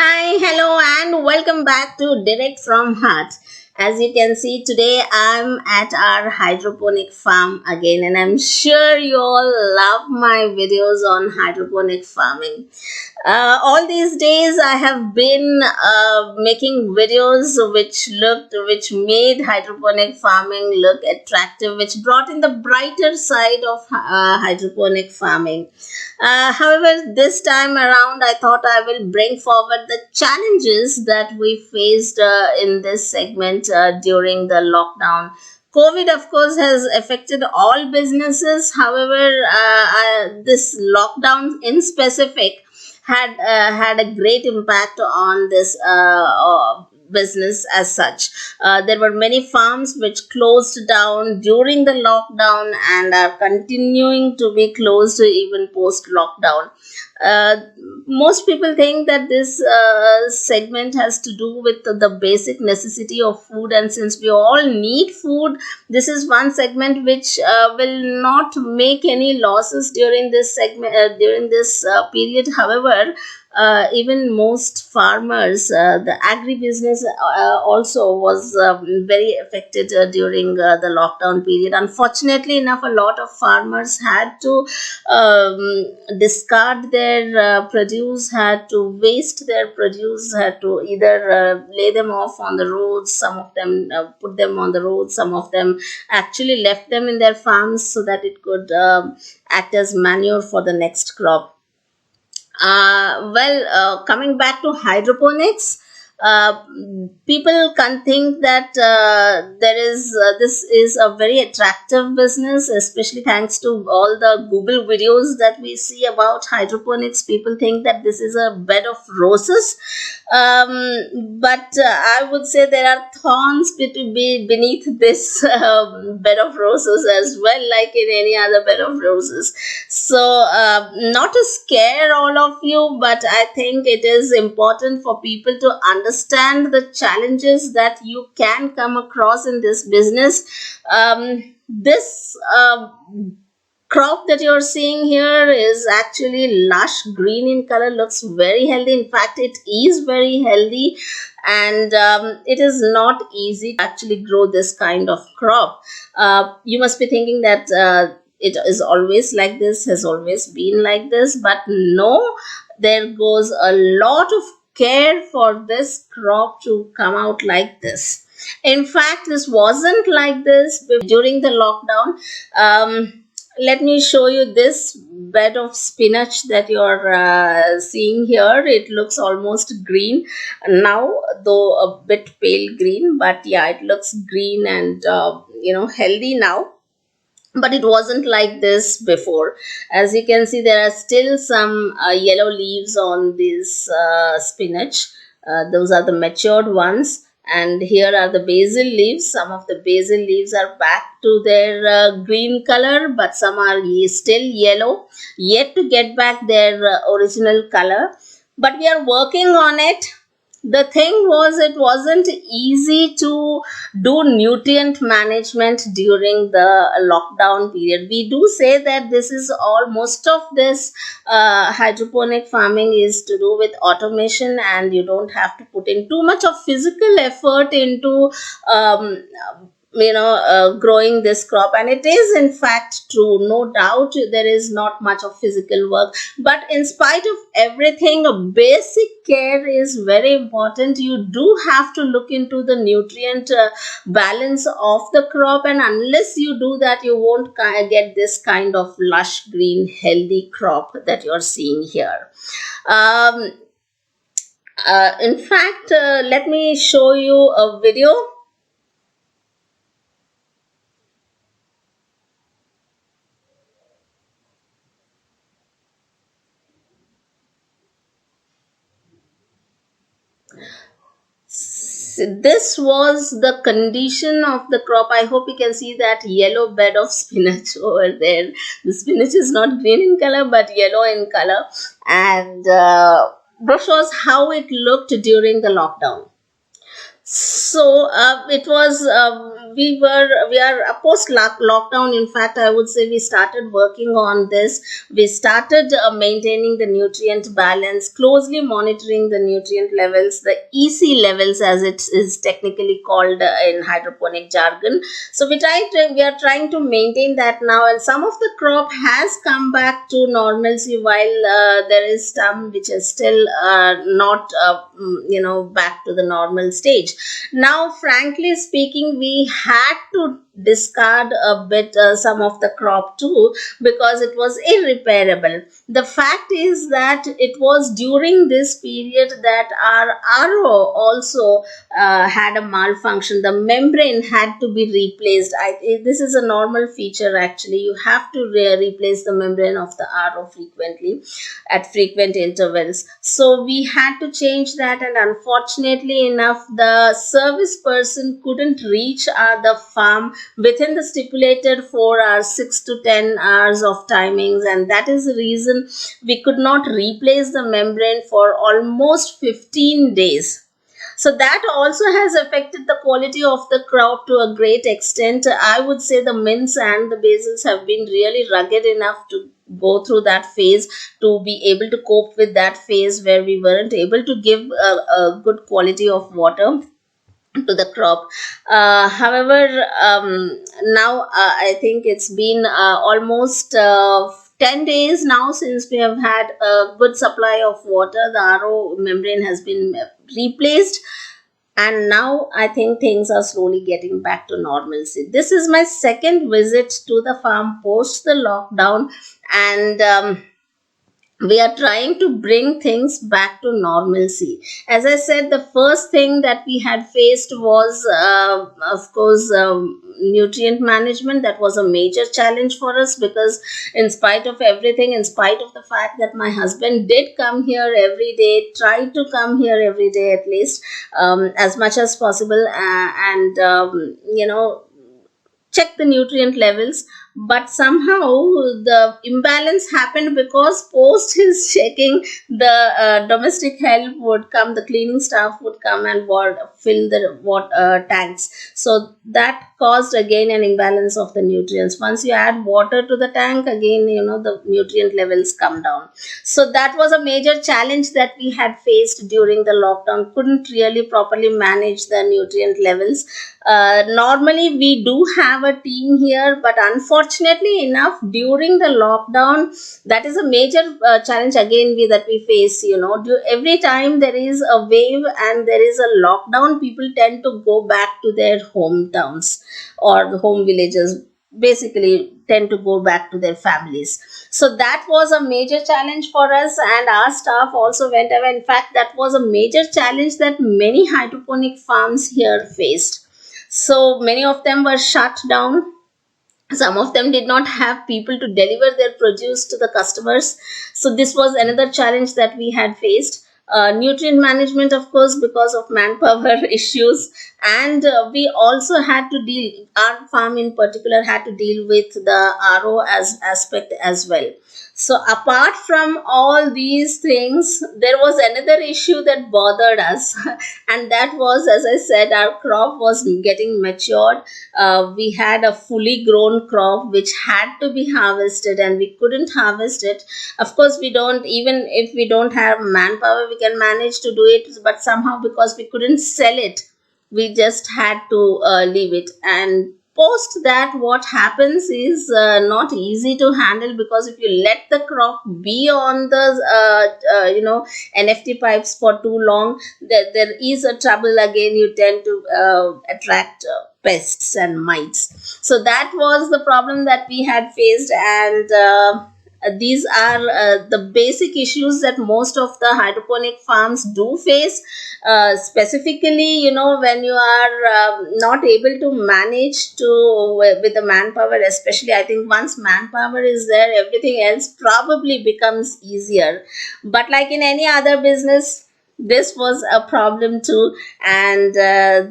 Hi, hello, and welcome back to Direct from Heart. As you can see, today I'm at our hydroponic farm again, and I'm sure you all love my videos on hydroponic farming. All these days, I have been making videos which made hydroponic farming look attractive, which brought in the brighter side of hydroponic farming. However, this time around, I thought I will bring forward the challenges that we faced in this segment during the lockdown. COVID, of course, has affected all businesses. However, this lockdown in specific had a great impact on this business as such. There were many farms which closed down during the lockdown and are continuing to be closed even post lockdown. Uh, Most people think that this segment has to do with the basic necessity of food, and since we all need food, this is one segment which will not make any losses during this segment during this period. However, even most farmers, the agribusiness also was very affected during the lockdown period. Unfortunately enough, a lot of farmers had to discard their produce, had to waste their produce, had to either lay them off on the roads. Some of them put them on the roads, some of them actually left them in their farms so that it could act as manure for the next crop. Coming back to hydroponics, uh, people can think that this is a very attractive business, especially thanks to all the Google videos that we see about hydroponics. People think that this is a bed of roses, but I would say there are thorns beneath this bed of roses as well, like in any other bed of roses. So, not to scare all of you, but I think it is important for people to understand the challenges that you can come across in this business. This crop that you're seeing here is actually lush green in color, looks very healthy. In fact, it is very healthy, and it is not easy to actually grow this kind of crop. You must be thinking that it is always like this, has always been like this, but no, there goes a lot of care for this crop to come out like this. In fact, this wasn't like this during the lockdown. Let me show you this bed of spinach that you're seeing here. It looks almost green now, though a bit pale green, but yeah, it looks green and healthy now, but it wasn't like this before. As you can see, there are still some yellow leaves on this spinach. Those are the matured ones, and here are the basil leaves. Some of the basil leaves are back to their green color, but some are still yellow, yet to get back their original color, but we are working on it. The thing was, it wasn't easy to do nutrient management during the lockdown period. We do say that this is all, most of this hydroponic farming is to do with automation, and you don't have to put in too much of physical effort into um, growing this crop, and it is in fact true. No doubt there is not much of physical work, but in spite of everything, a basic care is very important. You do have to look into the nutrient balance of the crop, and unless you do that, you won't get this kind of lush green healthy crop that you're seeing here. um, in fact, let me show you a video. This was the condition of the crop. I hope you can see that yellow bed of spinach over there. The spinach is not green in color but yellow in color, and this shows how it looked during the lockdown. So it was we are post lockdown. In fact, I would say we started working on this. We started maintaining the nutrient balance, closely monitoring the nutrient levels, the EC levels as it is technically called in hydroponic jargon. So we are trying to maintain that now, and some of the crop has come back to normalcy, while there is some which is still not back to the normal stage. Now, frankly speaking, we had to discard a bit some of the crop too, because it was irreparable. The fact is that it was during this period that our RO also had a malfunction. The membrane had to be replaced. This is a normal feature actually. You have to replace the membrane of the RO frequently, at frequent intervals. So we had to change that, and unfortunately enough, the service person couldn't reach the farm within the stipulated 4 hours, 6 to 10 hours of timings, and that is the reason we could not replace the membrane for almost 15 days. So that also has affected the quality of the crop to a great extent. I would say the mints and the basils have been really rugged enough to go through that phase, to be able to cope with that phase where we weren't able to give a good quality of water to the crop. However, now I think it's been almost 10 days now since we have had a good supply of water. The RO membrane has been replaced, and now I think things are slowly getting back to normalcy. This is my second visit to the farm post the lockdown, and we are trying to bring things back to normalcy. As I said, the first thing that we had faced was, of course, nutrient management. That was a major challenge for us, because in spite of everything, in spite of the fact that my husband did come here every day, tried to come here every day at least, as much as possible, and check the nutrient levels, but somehow the imbalance happened, because post his checking, the domestic help would come, the cleaning staff would come and would fill the tanks. So that caused again an imbalance of the nutrients. Once you add water to the tank, again the nutrient levels come down. So that was a major challenge that we had faced during the lockdown. Couldn't really properly manage the nutrient levels. Normally we do have a team here, but unfortunately enough, during the lockdown, that is a major challenge again that we face. Every time there is a wave and there is a lockdown, people tend to go back to their hometowns or the home villages, basically tend to go back to their families. So that was a major challenge for us, and our staff also went away. In fact, that was a major challenge that many hydroponic farms here faced. So many of them were shut down. Some of them did not have people to deliver their produce to the customers. So this was another challenge that we had faced. Nutrient management, of course, because of manpower issues, and we also had to deal, our farm in particular had to deal with the RO as aspect as well. So apart from all these things, there was another issue that bothered us, and that was, as I said, our crop was getting matured. We had a fully grown crop which had to be harvested, and we couldn't harvest it. Of course, we don't, even if we don't have manpower, we can manage to do it, but somehow, because we couldn't sell it, we just had to leave it. And post that, what happens is not easy to handle, because if you let the crop be on the NFT pipes for too long, there is a trouble again. You tend to attract pests and mites. So that was the problem that we had faced, and these are the basic issues that most of the hydroponic farms do face. Specifically, when you are not able to manage to with the manpower, especially, I think once manpower is there, everything else probably becomes easier. But like in any other business, this was a problem too. And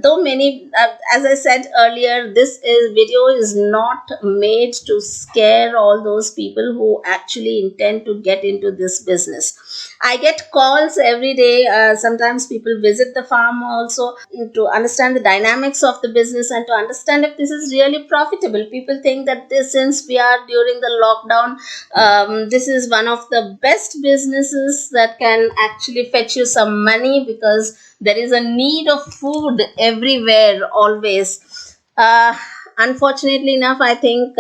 though many, as I said earlier, this is video is not made to scare all those people who actually intend to get into this business. I get calls every day. Sometimes people visit the farm also to understand the dynamics of the business and to understand if this is really profitable. People think that this, since we are during the lockdown, this is one of the best businesses that can actually fetch you some money, because there is a need of food everywhere always. Unfortunately enough, I think,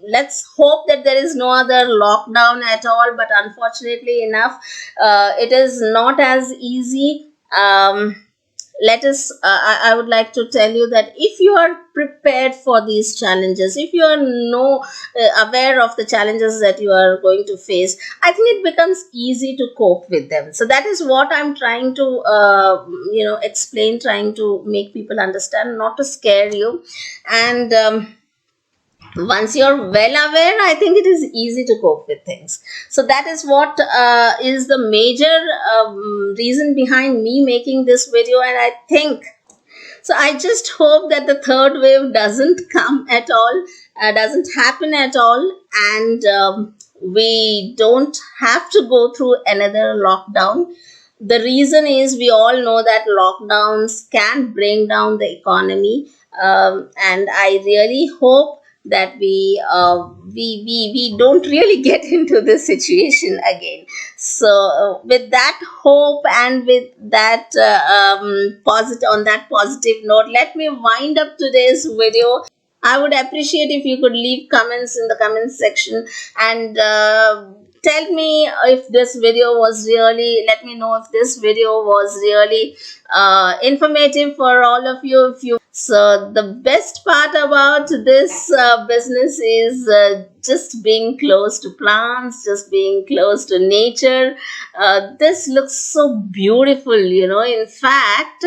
let's hope that there is no other lockdown at all. But unfortunately enough, it is not as easy. Let us I would like to tell you that if you are prepared for these challenges, if you are no aware of the challenges that you are going to face, I think it becomes easy to cope with them. So that is what I'm trying to explain, trying to make people understand, not to scare you. And once you're well aware, I think it is easy to cope with things. So that is what is the major reason behind me making this video. And I think, so I just hope that the third wave doesn't come at all, doesn't happen at all, and we don't have to go through another lockdown. The reason is, we all know that lockdowns can bring down the economy, and I really hope that we don't really get into this situation again. So with that hope and with that positive, on that positive note, let me wind up today's video. I would appreciate if you could leave comments in the comments section, and tell me if this video was really, let me know if this video was really informative for all of you. If you, so the best part about this business is just being close to plants, just being close to nature. This looks so beautiful, in fact,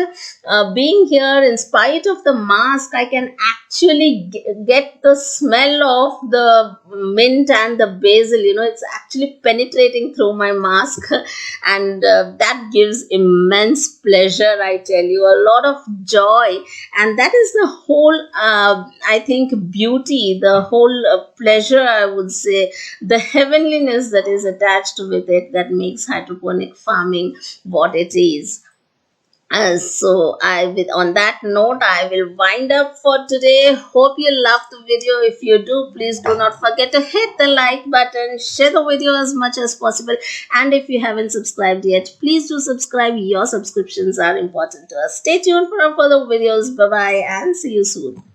being here, in spite of the mask, I can actually get the smell of the mint and the basil. It's actually penetrating through my mask, and that gives immense pleasure, I tell you, a lot of joy. And that is the whole, I think, beauty, the whole pleasure, I would say, the heavenliness that is attached with it, that makes hydroponic farming what it is. So on that note, I will wind up for today. Hope you loved the video. If you do, please do not forget to hit the like button, share the video as much as possible, and if you haven't subscribed yet, please do subscribe. Your subscriptions are important to us. Stay tuned for our further videos. Bye bye, and see you soon.